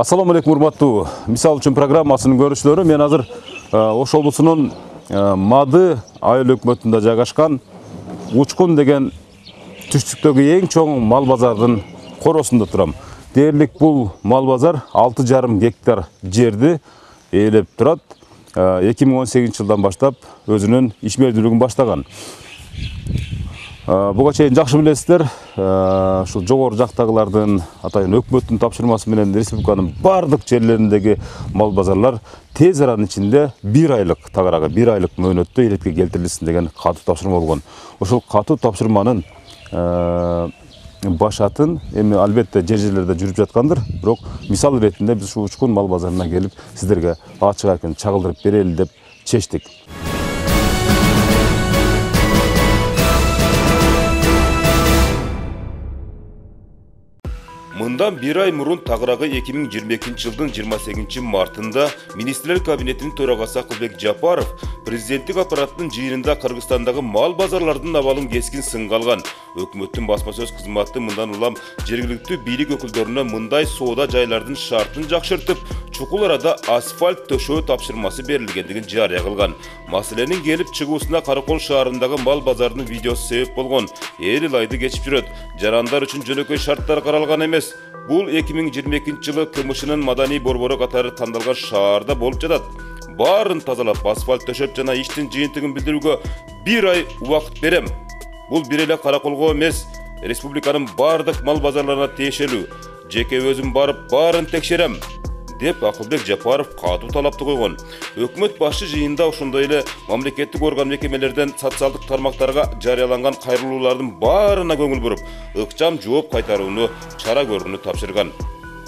Assalamu алейкум, урматтуу Мисал үчүн программасынын көрүүчүлөрү. Мен азыр Ош облусунун Мады айыл өкмөтүндө жайгашкан Учкун деген түштүктөгү эң чоң мал базардын коросунда турам. Дээрлик бул мал базар 6,5 гектар жерди ээлеп турат. 2018 жылдан баштап өзүнүн ишмердүүлүгүн баштаган. Буга чейин жакшы билесиздер, ушул жогору жактагылардын атайын өкмөттүн тапшырмасы менен республиканын бардык жерлериндеги мал базарлар тез аранын ичинде 1 айлык тагыраагы 1 айлык мөөнөттө эретке келтирилсин деген катуу тапшырма болгон. Ошол катуу тапшырманын башатын эми албетте жерлерде жүрүп жаткандыр, бирок мисал иретинде биз ушул Учкун мал базарына келип сиздерге ачык айкын чагылдырып берели деп чечтик. Мындан 1 ай мурун тагыраагы 2022 жылдын 28 мартында Министрлер кабинетинин төрагасы Акылбек Жапаров президенттик аппараттын жыйынында Кыргызстандагы мал базарлардын абалын кескин сынга алган. Өкмөттүн басма сөз кызматы мындан улам жергиликтүү бийлик өкүлдөрүнө мындай соода жайлардын шартын жакшыртып, чукул арада асфальт төшөө тапшырмасы берилгендигин жарыя кылган. Маселенин келип чыгуусуна Каракол шаарындагы мал базарынын видеосу себеп болгон. Эл айды кечип жүрөт. Жарандар үчүн жөнөкөй шарттар каралган эмес. Бул 2022 жылы КМШнын маданий борбору катары тандалган шаарда болуп жатат. Баарын тазалап, асфальт төшөп жана иштин жыйынтыгын билдирүүгө 1 ай убакыт берем. Бул бир эле Караколго эмес, республиканын бардык мал базарларына тиешелүү. Жеке өзүм барып баарын текшерем деп Акылбек Жапаров катуу талапты койгон. Өкмөт башчы жыйында ошондой эле мамлекеттик орган мекемелерден социалдык тармактарга жарыяланган кайрылуулардын баарына көңүл буруп, ыкчам жооп кайтарууну чара көрүүнү тапшырган.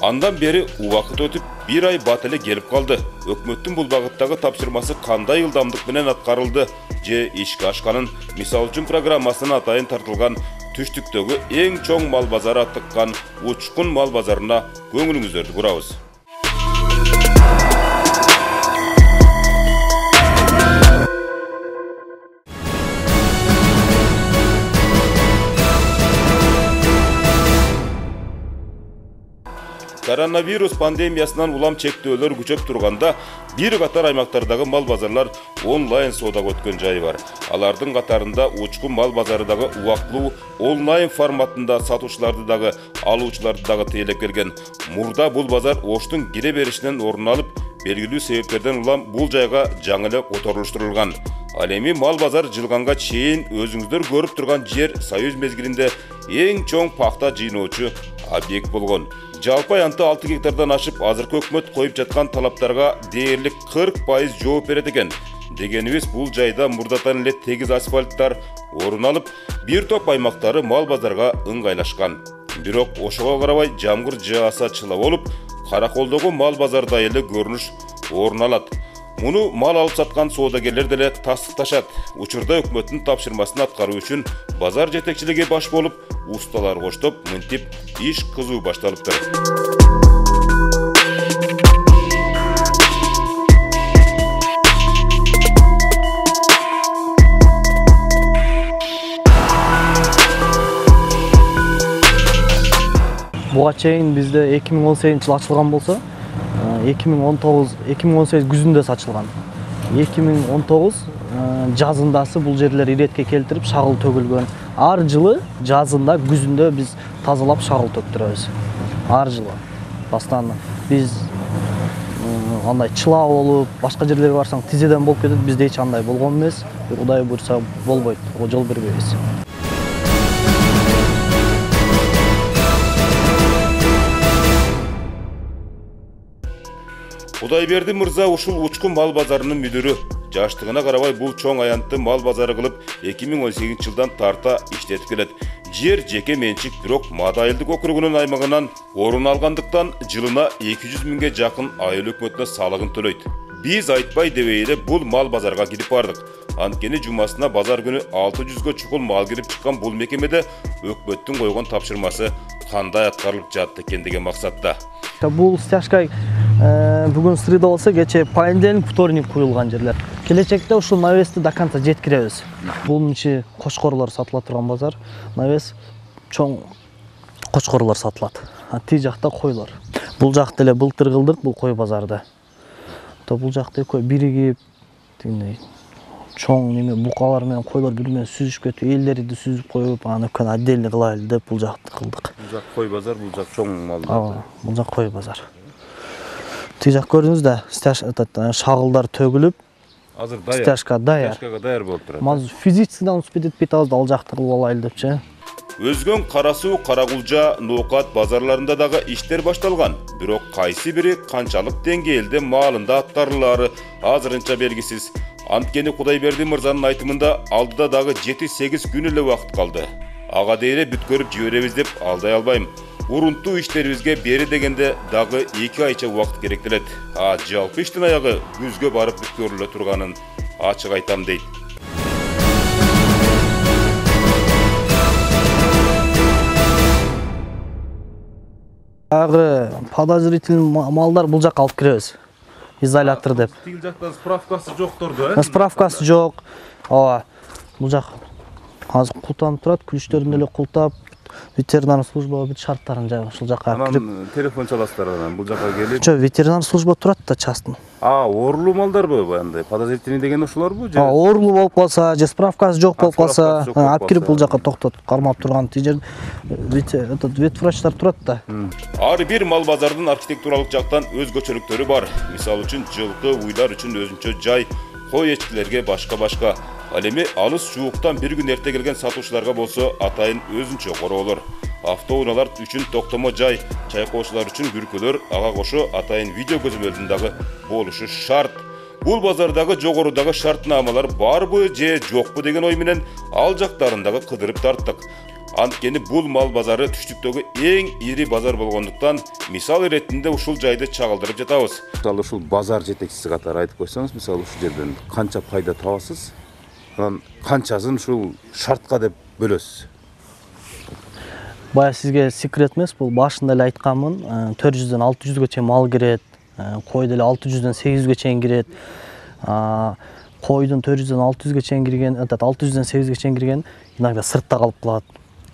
Андан бери убакыт өтүп 1 ай бат эле келип калды. Өкмөттүн бул багыттагы тапшырмасы кандай ылдамдык менен аткарылды же ишке ашканын Мисал үчүн программасына атайын тартылган түштүктөгү эң чоң мал базары аттыккан Учкун мал базарына көңүлүңүздөрдү бурабыз. Коронавирус пандемиясынан улам чектөөлөр күчөп турганда, бир катар аймактардагы мал базарлар онлайн соодага өткөн жайы бар. Алардын катарында Учкун мал базары дагы убактылуу онлайн форматында сатуучуларды дагы, алуучуларды дагы тейлеп келген. Мурда бул базар Оштун кире беришинен орун алып, белгилүү себептерден улам бул жайга жаңы эле которулуштурулган. Ал эми мал базар жылганга чейин өзүңүздөр көрүп турган жер Союз мезгилинде эң чоң пахта жыйноочу объект болгон. Жалпы аянты 6 гектардан ашып, азыркы өкмөт коюп жаткан талаптарга дээрлик 40% жооп берет экен. Дегенибиз, бул жайда мурдатан эле тегиз асфальттар орун алып, бир топ аймактары мал базарга ыңгайлашкан. Бирок ошого карабай жамгыр жааса чыла болуп, Караколдогу мал базарда эле көрүнүш орун алат. Муну мал алып саткан соодагерлер деле тастыкташат. Учурда өкмөттүн тапшырмасын аткаруу үчүн базар жетекчилиги баш болуп, усталар коштоп, мынтип иш кызуу башталыптыр. Буга чейин бизде 2018 жыл ачылган болсо, 2018 күзүндө ачылган. 2019 жазындасы бул жерлер иретке келтирип шагыл төгүлгөн. Ар жылы жазында, күзүндө биз тазалап шагыл төктүрөбүз. Ар жылы. Постоянно. Биз андай чыла болуп, башка жерлерге барсаң тизеден болуп кетет, бизде эч андай болгон эмес. Кудай буйрса болбойт. Ого жол бербейбиз. Кудайберди мырза ушул Учкун мал базарынын мүдүрү. Жаштыгына карабай бул чоң аянтты мал базары кылып 2018 жылдан тарта иштетип келет. Жер жеке менчик, бирок Мады айылдык округунун аймагынан орун алгандыктан жылына 200 миңге жакын айыл өкмөтүнө салыгын төлөйт. Биз айтпай дебей эле бул мал базарга кирип бардык. Анткени жумасына базар күнү 600гө чукул мал кирип чыккан бул мекемеде өкмөттүн койгон тапшырмасы кандай аткарылып жатты экен деген максатта. Бул стяжка бүгүн среда болсо, кечээ понедельник, вторник куюлган жерлер. Келечекте ушул навести до конца жеткиребиз. Бунун ичи кошкорлор сатыла турган базар. Навес чоң кошкорлор сатылат. Ти жакта койлор. Бул жакта эле былтыр кылдык бул кой базарда. Бул жакта экөө биригип тигиндей чоң неме букалар менен койлор бири менен сүзүшүп кетип, элдерди сүзүп коюп, анан экөөнү отдельно кылайлы деп бул жакты кылдык. Бул жак кой базар, бул жак чоң мал. Ооба, бул жак кой базар. Тиги жак көрдүңүз да, шагылдар төгүлүп, Азыр даяр. стяжка даяр. Стяжкага даяр болуп турат. Мазы физически успеть этпейт, азыр ал жакты кылып алайлы депчи. Өзгөн Кара Суу, Карагулжа, Ноокат базарларында дагы иштер башталган. Бирок кайсы бири канчалык деңгээлде маалында аткарылаары азырынча белгисиз. Анткени Кудайберди мырзанын айтымында алдыда дагы 7-8 күн эле убакыт калды. Ага дейре бүткөрүп жиберебиз деп алдай албайм. Урунтуу иштерибизге бери дегенде дагы 2 айча убакыт керектелет. Жалпы иштин аягы күзгө барып бүткөрүлө турганын ачык айтам дейт. Агы подозрительный малдар бул жакка алып киребиз. Изолятор деп. Тигил жактан справкасы жокторду, Справкасы жок. Ооба. Бул жак азыр култанып турат, күчтөрүн эле култап, ветеринар службага бүт шарттарын жайган ушул жакка кирип. Анан телефон чаласыздар анан бул жакка келип. Жок, ветеринар служба турат да частный. Оорулуу малдарбы андай? Подозрительный деген ошолорбу? Оорулуу болуп калса, же справкасы жок болуп калса, алып кирип бул жакка токтотуп кармап турган тиги жер ветврачтар турат да. Ар бир мал базардын архитектуралык жактан өзгөчөлүктөрү бар. Мисалы үчүн жылкы, уйлар үчүн өзүнчө жай, кой эчкилерге башка. Ал эми алыс жууктан бир күн эрте келген сатуучуларга болсо атайын өзүнчө короолор. Автоунаалар үчүн токтомо жай, чайкоочулар үчүн күркөлөр, ага кошо атайын видео көзөмөлдүн дагы болушу шарт. Бул базардагы жогорудагы шартнамалар барбы же жокпу деген ой менен ал жактарын дагы кыдырып тарттык. Анткени бул мал базары түштүктөгү эң ири базар болгондуктан мисал иретинде ушул жайды чагылдырып жатабыз. Мисалы ушул базар жетекчиси катары айтып койсоңуз, мисалы ушул жерден канча пайда табасыз? Анан канчасын ушул шартка деп бөлөсүз? Бая сизге секрет эмес, бул башында эле айтканмын, 400дөн 600га чейин мал кирет, кой деле 600дөн 800ге чейин кирет. Койдун 400дөн 600га чейин кирген, 600дөн 800ге чейин кирген иногда сыртта калып калат.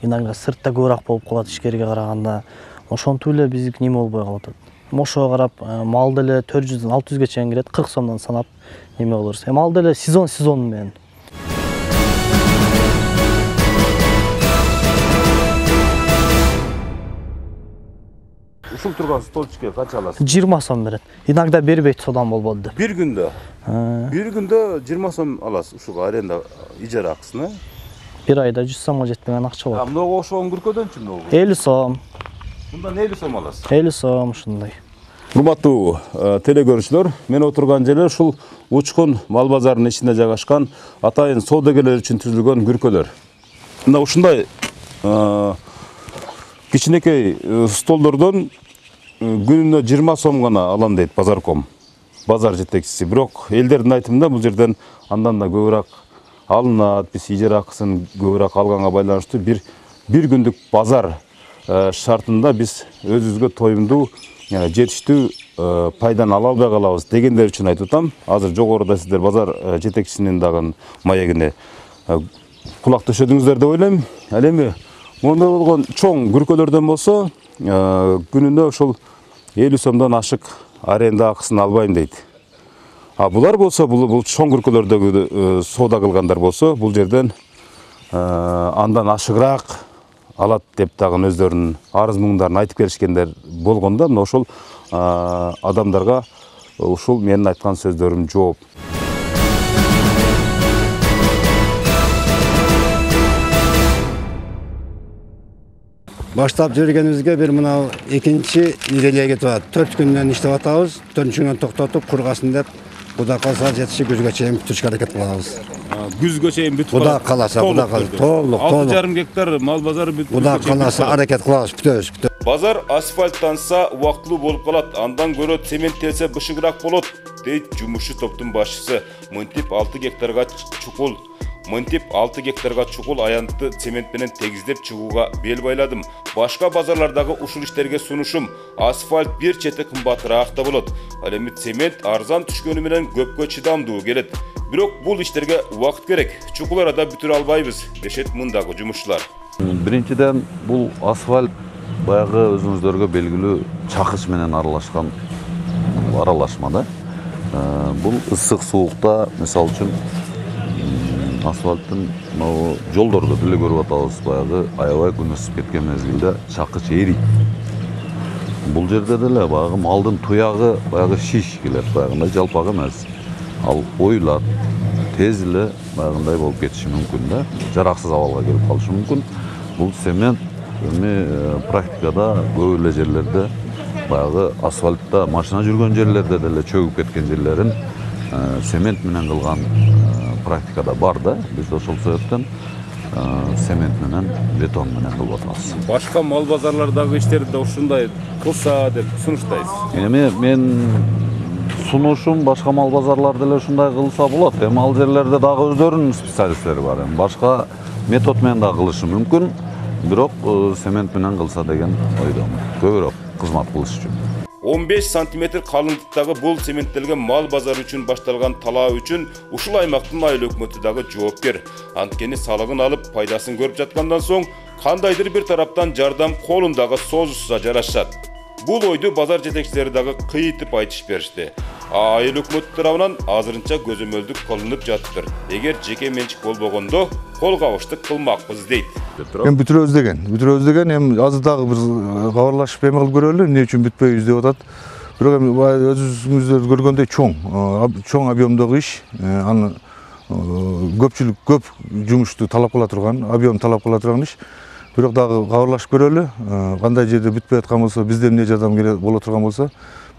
Иногда сыртта көбүрөөк болуп калат ишкерге караганда. Ошонтуп эле биздики неме болбой калып атат. Ошого карап, мал деле 400дөн 600га чейин кирет, 40 сомдон санап неме болорбуз. Мал деле сезон менен. Ушул турган столчикке канча аласыз? 20 сом берет. Иногда бербейт, содан болбоду деп. Бир күндө? Бир күндө 20 сом аласыз ушуга аренда ижара акысын, Bir ayda 100 somга жетпеген акча болот. Мынау ошогон күркөдөнчү мынау? 50 сом. Мындан 50 сом аласыз? 50 сом ушундай. Урматтуу телекөрүүчүлөр, мен отурган жер ушул Учкун мал базарынын ичинде жайгашкан атайын соодагерлер үчүн түзүлгөн күркөлөр. Мына ушундай кичинекей столдордон күнүнө 20 сом гана алам дейт базарком. Базар жетекчиси. Бирок элдердин айтымында бул жерден андан да көбүрөөк алынат. Биз ижара акысын көбүрөөк алганга байланыштуу бир күндүк базар шартында биз өзүбүзгө тоюмдуу, жетиштүү пайданы ала албай калабыз дегендер үчүн айтып атам. Азыр жогоруда сиздер базар жетекчисинин дагы маегине кулак төшөдүңүздөр деп ойлойм. Ал эми мондай болгон чоң күркөлөрдөн болсо күнүнө ушул 50 сомдон ашык аренда акысын албайм дейт. Булар болсо бул чоң күркөлөрдөгү соода кылгандар болсо бул жерден андан ашыгыраак алат деп дагы өздөрүнүн арыз муңдарын айтып келишкендер болгондо, мына ошол адамдарга ушул менин айткан сөздөрүм жооп. Баштап жүргенибизге бир мына экинчи неделе кетип атат. 4 күндөн иштеп атабыз, 4-чү күнөн токтотуп кургасын деп, Куда калса жетиши күзгө чейин бүтүрүшкө аракет кылабыз. Күзгө чейин бүтүп Куда каласа, толук. 6,5 гектар мал базары бүтүп. Куда каласа аракет кылабыз, бүтөбүз. Базар асфальттанса убактылуу болуп калат, андан көрө цементтелсе бышыгыраак болот, дейт жумушчу топтун башчысы. Мынтип 6 гектарга чукул аянтты цемент менен тегиздеп чыгууга бел байладым. Башка базарлардагы ушул иштерге сунушум, асфальт бир чети кымбатыраак да болот. Ал эми цемент арзан түшкөнү менен көпкө чыдамдуу келет. Бирок бул иштерге убакыт керек. Чукул арада бүтүрө албайбыз, дешет мындагы жумушчулар. Биринчиден бул асфальт баягы өзүңүздөргө белгилүү чакыч менен аралашма да. Бул ысык суукта, мисалы үчүн, асфальттын жолдорду деле көрүп атабыз, баягы аябай күн ысып кеткен мезгилде чакыч эрийт. Бул жерде деле баягы малдын туягы баягы шиш келет, баягындай жалпак эмес. Ал оюлат, тез эле баягындай болуп кетиши мүмкүн да, жараксыз абалга келип калышы мүмкүн. Бул цемент практикада көп эле жерлерде баягы асфальтта машина жүргөн жерлерде деле чөгүп кеткен жерлерин цемент менен кылган практикада бар да. Биз ошол себептен цемент менен, бетон менен кылып атабыз. Башка мал базарлардагы иштерди ушундай кылса деп сунуштайсыз. Эми мен сунушум башка мал базарлар деле ушундай кылса болот. Эми ал жерлерде дагы өздөрүнүн специалисттери бар. Башка метод менен да кылышы мүмкүн. Бирок цемент менен кылса деген ойдомун. Көбүрөөк кызмат кылыш үчүн. 15 сантиметр калыңдыктагы бул цементтелген мал базары үчүн башталган талаа үчүн ушул аймактын айыл өкмөтү дагы жоопкер. Анткени салыгын алып пайдасын көрүп жаткандан соң кандайдыр бир тараптан жардам колун дагы созушса жарашат. Бул ойду базар жетекчилери дагы кыйытып айтыш беришти. Айыл өкмөтү тарабынан азырынча көзөмөлдүк кылынып жатыптыр. Эгер жеке менчик болбогондо кол кабыштык кылмакпыз дейт. Эми бүтүрөбүз деген эми азыр дагы бир кабарлашып эме кылып көрөлү, эмне үчүн бүтпөйбүз деп атат. Бирок эми өзүңүздөр көргөндөй чоң объемдогу иш, аны көпчүлүк көп жумушту талап кыла турган, объем талап кыла турган иш. Бирок дагы кабарлашып көрөлү, кандай жерде бүтпөй аткан болсо, бизде эмне жардам боло турган болсо,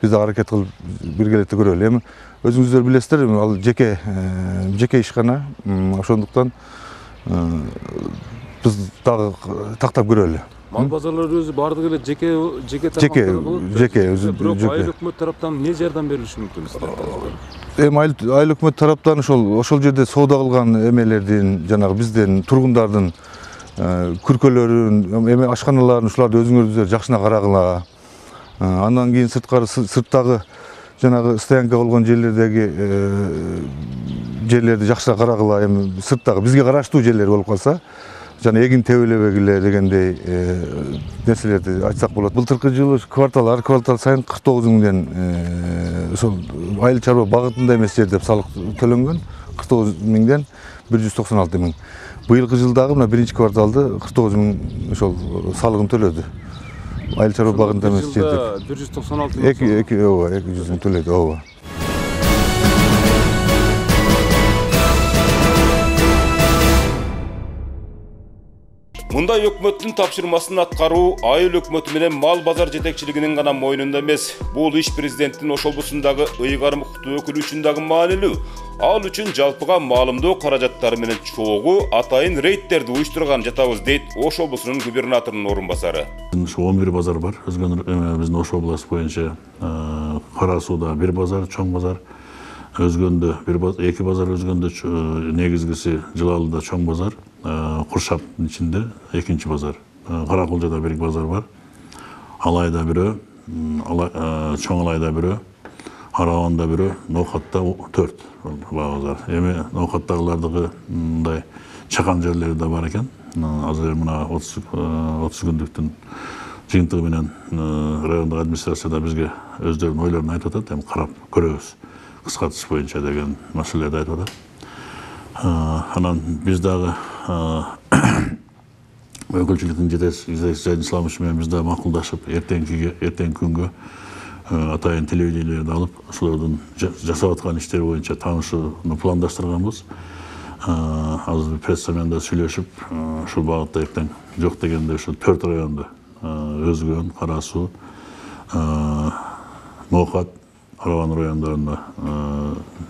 биз да аракет кылып биргелетте көрөлү. Эми өзүңүздөр билесиздер, ал жеке ишкана, ошондуктан биз дагы тактап көрөлү. Мал базарлары өзү бардыгы эле жеке өзү. Бирок айыл өкмөт тараптан эмне жардам берилиши мүмкүн силерге? Эми айыл өкмөт тараптан ошол жерде соода кылган эмелердин, жанагы биздин тургундардын күркөлөрүн, эме ашканаларын ушуларды өзүңөрдөр жакшына карагыла. Андан кийин сырттагы жанагы стоянка болгон жерлерди жакшыраак карагыла. Эми сырттагы бизге караштуу жерлер болуп калса, жана эгин тебелебегиле дегендей нерселерди айтсак болот. Былтыркы жылы ар квартал сайын 49 миңден ошол айыл чарба багытында эмес жер деп салык төлөнгөн. 49 миңден 196 миң. Быйылкы жылдагы мына биринчи кварталды 49 миң ошол салыгын төлөдү. Айыл чарба багытында эмес жер деп. 196 миң. 200 миң төлөдү, ооба. Мындай өкмөттүн тапшырмасын аткаруу айыл өкмөтү менен мал базар жетекчилигинин гана мойнунда эмес. Бул иш президенттин ошолбусундагы ыйгарым укуктуу өкүлү үчүн дагы маанилүү. Ал үчүн жалпыга маалымдоо каражаттары менен чогуу атайын рейдтерди уюштурган жатабыз дейт ошолбусунун губернаторунун орун басары. 11 базар бар. Биздин Ош областы боюнча Кара сууда бир базар, чоң базар. Өзгөндө эки базар, өзгөндө негизгиси Жылалыда чоң базар. Куршаптын ичинде экинчи базар. Каракулжада бир базар бар. Алайда бирөө, чоң Алайда бирөө, Араванда бирөө, Ноокатта 4 базар. Эми Ноокаттагылардыгы мындай чакан жерлери да бар экен. Азыр мына 30 күндүктүн жыйынтыгы менен райондук администрацияда бизге өздөрүнүн ойлорун айтып атат. Эми карап көрөбүз. Кыскартыш боюнча деген маселелерди айтып атат. Анан биз дагы өкүлчүлүктүн жетекчиси Жайын Исламович менен биз дагы макулдашып, эртең күнгө атайын телевидениелерди алып, ошолордун жасап аткан иштери боюнча таанышууну пландаштырганбыз. Азыр пресса менен да сүйлөшүп, ушул багытта эртең жок дегенде ушу 4 райондо Өзгөн, Кара суу, Ноокат, Араван райондорунда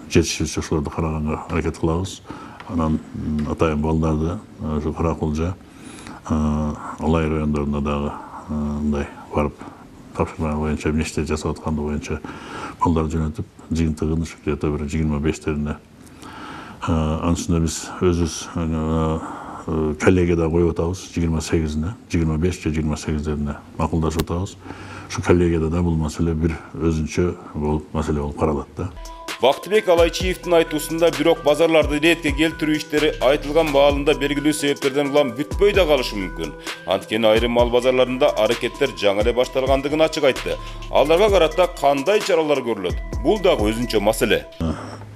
жетишибизче ошолорду караганга аракет кылабыз. Анан атайын балдарды ушу Каракулжа, Алай райондорунда дагы мындай барып тапшырма боюнча эмне иштер жасап атканды боюнча балдарды жөнөтүп, жыйынтыгын ушу где-то бир 25-терине. Анын үстүнө биз өзүбүз коллегия да коюп атабыз 28-ине, 25 же 28-лерине макулдашып атабыз. Şu kollegiyada da bu mesele bir özünçe maселе болуп каралат да. Бактыбек Алайчиевдин айтуусунда бирок базарларды иретке келтирүү иштери айтылган маалында белгилүү себептерден улам бүтпөй да калышы мүмкүн. Анткени айрым мал базарларында аракеттер жаңы эле башталгандыгын ачык айтты. Аларга карата кандай чаралар көрүлөт? Бул дагы өзүнчө маселе.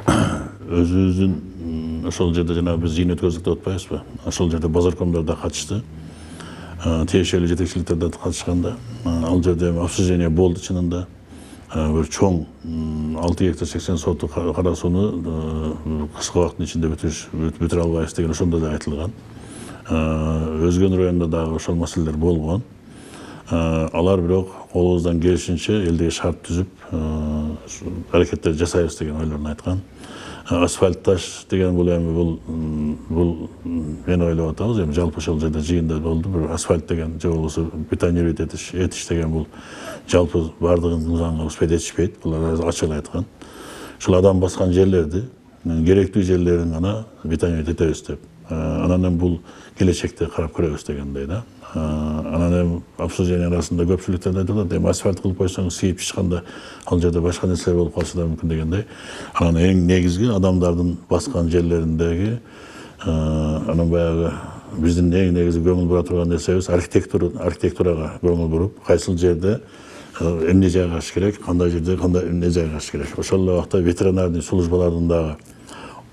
Өзүбүздүн ошол жерде жана биз жыйын өткөздүк деп атпайбызбы? Ошол жерде базаркомдор да катышты. Тиешелүү жетекчиликтер да катышканда, ал жерде обсуждение болду чынында. Bir çoğun 6 hektar 80 sotu karasunu kısa vaktin içinde bütür albayız degen ошондо да айтылган. Өзгөн районунда дагы ошол маселелер болгон. Алар бирок колубуздан келишинче элдеге шарт түзүп, аракеттер жасайбыз деген ойлорун айткан. Асфальт таш деген бул эми бул мен ойлоп атабыз, эми жалпы ошол жерде жыйында болду. Бир асфальт деген же болбосо бетонировать этиш деген бул жалпы бардыгын кылганга успет этишпейт. Булар ачык айткан. Ушул адам баскан жерлерди, керектүү жерлерин гана бетонировать этебиз деп. Анан эми бул келечекте карап көрөбүз дегендей да. Анан эми обсуждение арасында көпчүлүктөр айтылат, эми асфальт кылып койсоң сыйып чыкканда ал жерде башка нерселер болуп калышы да мүмкүн дегендей. Анан эң негизги адамдардын баскан жерлериндеги анан баягы биздин эң негизги көңүл бура турган нерсебиз архитектурага көңүл буруп, кайсыл жерде эмне жайгаш керек, кандай жерде кандай эмне жайгаш керек. Ошол эле убакта ветеринарный службалардын дагы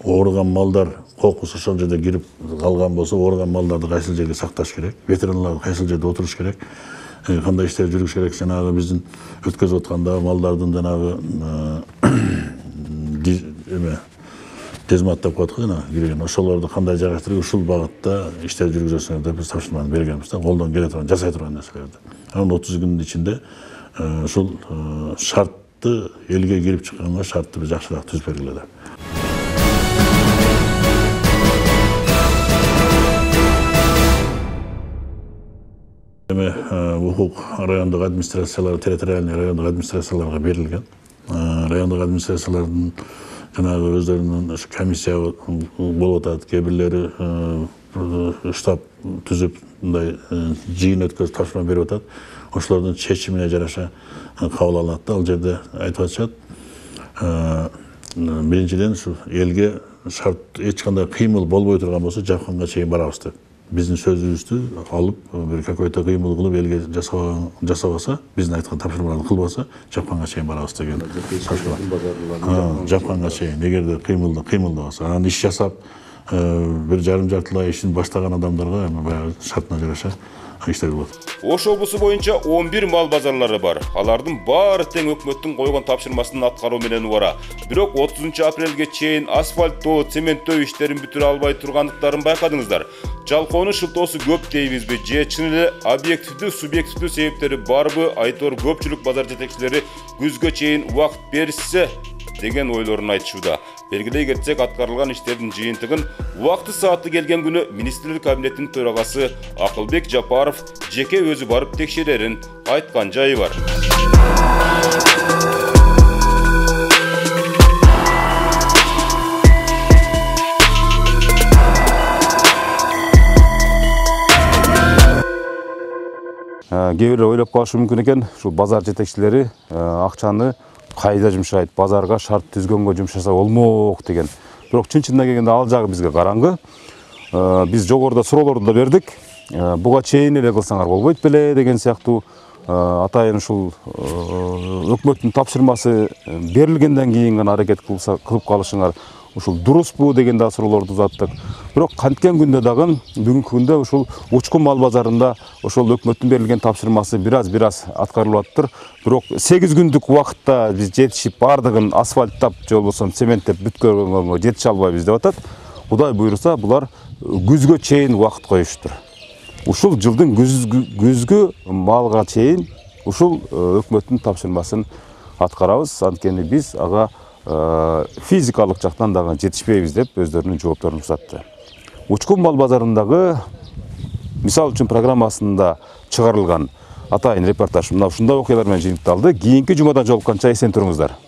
ооруган малдар кокусу ошол жерде кирип калган болсо, ооруган малдарды кайсыл жерге сакташ керек, ветеринарлар кайсыл жерде отуруш керек, кандай иштер жүрүш керек, жанагы биздин өткөзүп атканда малдардын жанагы дезмат деп коет го жана кирген ошолорду кандай жайгаштырып ушул багытта иштер жүргүзөсүңөр деп биз тапшырманы бергенбиз да, колдон келе турган жасай турган нерселерди. Анан 30 күндүн ичинде ушул шартты элге кирип чыкканга шартты биз жакшыраак түзүп бергиле деп. Укук райондук администрациялар, территориальный райондук администрацияларга берилген. Райондук администрациялардын жанагы өздөрүнүн комиссия болуп атат, кээ бирлери штаб түзүп мындай жыйын өткөзүп тапшырма берип атат. Ошолордун чечимине жараша кабыл алынат да. Ал жерде айтып атышат. Биринчиден ушу элге шарт эч кандай кыймыл болбой турган болсо жапканга чейин барабыз деп. Биздин сөзүбүздү алып, бир какой-то кыймыл кылып элге жасабаса, биздин айткан тапшырмаларды кылбаса, жапканга чейин барабыз деген. Жапканга чейин, эгерде кыймылдабаса, анан иш жасап, бир жарым-жартылай ишин баштаган адамдарга баягы шартына жараша иштер болот. Ош облусу боюнча 11 мал базарлары бар. Алардын баары тең өкмөттүн койгон тапшырмасын аткаруу менен убара. Бирок 30 апрелге чейин асфальттоо, цементтөө иштерин бүтүрө албай тургандыктарын байкадыңыздар. Жалкоонун шылтоосу көп дейбизби же чын эле объективдүү, субъективдүү себептери барбы? Айтор көпчүлүк базар жетекчилери күзгө чейин убакыт беришсе деген ойлорун айтышууда. Белгилей кетсек, аткарылган иштердин жыйынтыгын убакыты сааты келген күнү министрлер кабинетинин төрагасы Акылбек Жапаров жеке өзү барып текшерерин айткан жайы бар. Кээ бир ойлоп калышы мүмкүн экен, ушул базар жетекчилери акчаны кайда жумшайт, базарга шарт түзгөнгө жумшаса болмок деген. Бирок чын-чынына келгенде ал жагы бизге караңгы. Биз жогоруда суроолорду да бердик. Буга чейин эле кылсаңар болбойт беле деген сыяктуу атайын ушул өкмөттүн тапшырмасы берилгенден кийин гана аракет кылып калышыңар ушул дурусбу деген да суроолорду узаттык. Бирок канткен күндө дагы бүгүнкү күндө ушул Учкун мал базарында ошол өкмөттүн берилген тапшырмасы бир аз аткарылып атыптыр. Бирок 8 күндүк убакытта биз жетишип бардыгын асфальттап же болбосо цементтеп бүткөнгөнгө жетише албайбыз деп атат. Кудай буйруса булар күзгө чейин убакыт коюштур. Ушул жылдын күзгү малга чейин ушул өкмөттүн тапшырмасын аткарабыз. Анткени биз ага физикалык жактан дагы жетишпейбиз деп өздөрүнүн жоопторун узатты. Учкун мал базарындагы мисал үчүн программасында чыгарылган атайын репортаж мына ушундай окуялар менен жыйынтыкталды. Кийинки жумадан жолукканча эсен туруңуздар.